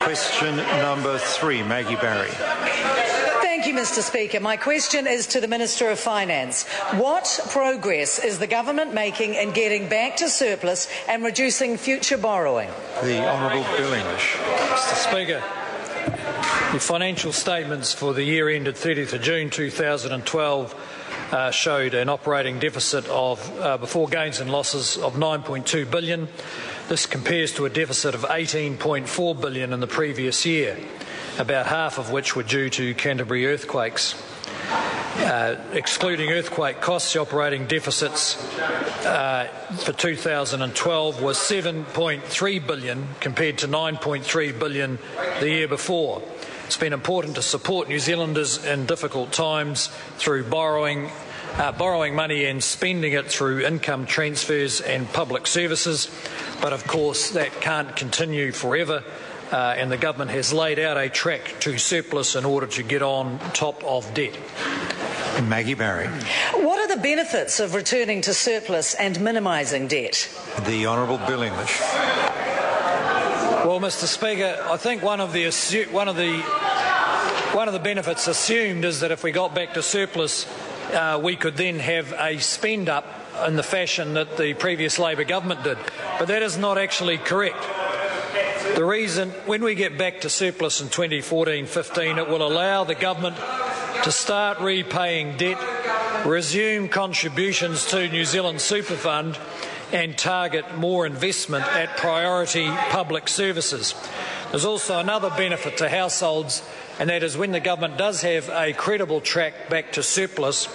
Question number 3, Maggie Barry. Thank you, Mr. Speaker. My question is to the Minister of Finance. What progress is the government making in getting back to surplus and reducing future borrowing? The Honourable Bill English. Mr. Speaker, the financial statements for the year ended 30th of June 2012 showed an operating deficit of before gains and losses of $9.2 billion. This compares to a deficit of $18.4 billion in the previous year, about half of which were due to Canterbury earthquakes. Excluding earthquake costs, the operating deficits for 2012 was $7.3 billion compared to $9.3 billion the year before. It's been important to support New Zealanders in difficult times through borrowing money and spending it through income transfers and public services, but of course that can't continue forever. And the government has laid out a track to surplus in order to get on top of debt. Maggie Barry. What are the benefits of returning to surplus and minimising debt? The Honourable Bill English. Well, Mr. Speaker, I think one of the benefits assumed is that if we got back to surplus, we could then have a spend up in the fashion that the previous Labor government did. But that is not actually correct. The reason, when we get back to surplus in 2014-15, it will allow the government to start repaying debt, resume contributions to New Zealand Super Fund and target more investment at priority public services. There's also another benefit to households, and that is when the government does have a credible track back to surplus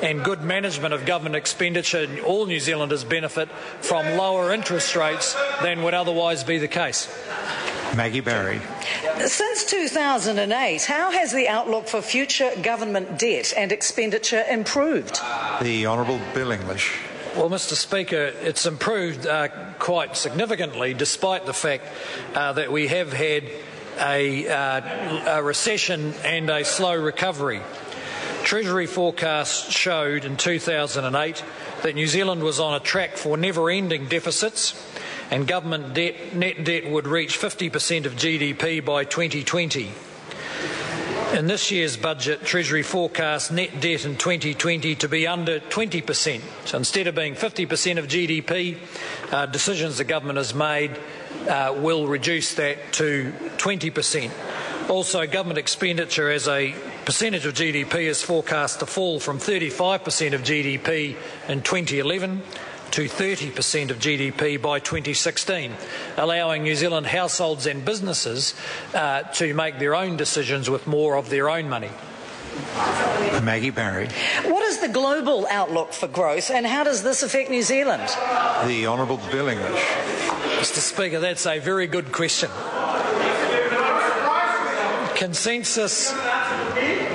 and good management of government expenditure, all New Zealanders benefit from lower interest rates than would otherwise be the case. Maggie Barry. Since 2008, how has the outlook for future government debt and expenditure improved? The Honourable Bill English. Well, Mr. Speaker, it's improved quite significantly, despite the fact that we have had a recession and a slow recovery. Treasury forecasts showed in 2008 that New Zealand was on a track for never-ending deficits, and government net debt would reach 50% of GDP by 2020. In this year's budget, Treasury forecasts net debt in 2020 to be under 20%. So instead of being 50% of GDP, decisions the government has made will reduce that to 20%. Also, government expenditure as a percentage of GDP is forecast to fall from 35% of GDP in 2011 to 30% of GDP by 2016, allowing New Zealand households and businesses to make their own decisions with more of their own money. Maggie Barry. What is the global outlook for growth, and how does this affect New Zealand? The Honourable Bill English. Mr. Speaker, that's a very good question.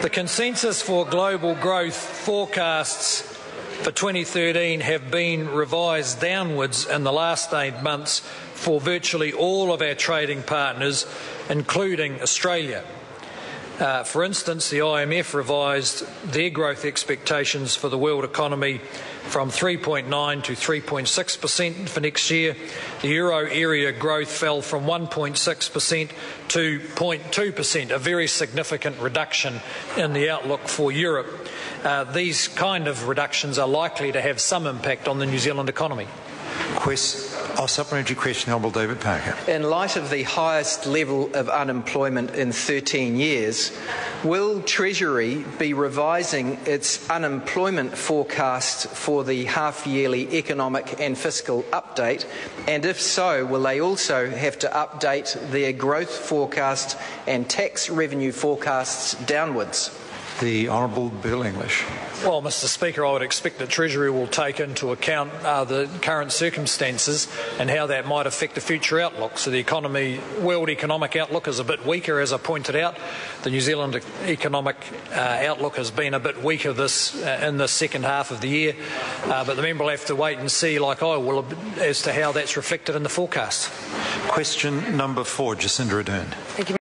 The consensus for global growth forecasts for 2013 have been revised downwards in the last 8 months for virtually all of our trading partners, including Australia. For instance, the IMF revised their growth expectations for the world economy from 3.9 to 3.6% for next year. The euro area growth fell from 1.6% to 0.2%, a very significant reduction in the outlook for Europe. These kind of reductions are likely to have some impact on the New Zealand economy. Supplementary question, Honourable David Parker. In light of the highest level of unemployment in 13 years, will Treasury be revising its unemployment forecast for the half-yearly economic and fiscal update? And if so, will they also have to update their growth forecast and tax revenue forecasts downwards? The Honourable Bill English. Well, Mr. Speaker, I would expect that Treasury will take into account the current circumstances and how that might affect the future outlook. So the world economic outlook is a bit weaker, as I pointed out. The New Zealand economic outlook has been a bit weaker in the second half of the year. But the member will have to wait and see, like I will, as to how that's reflected in the forecast. Question number 4, Jacinda Ardern. Thank you.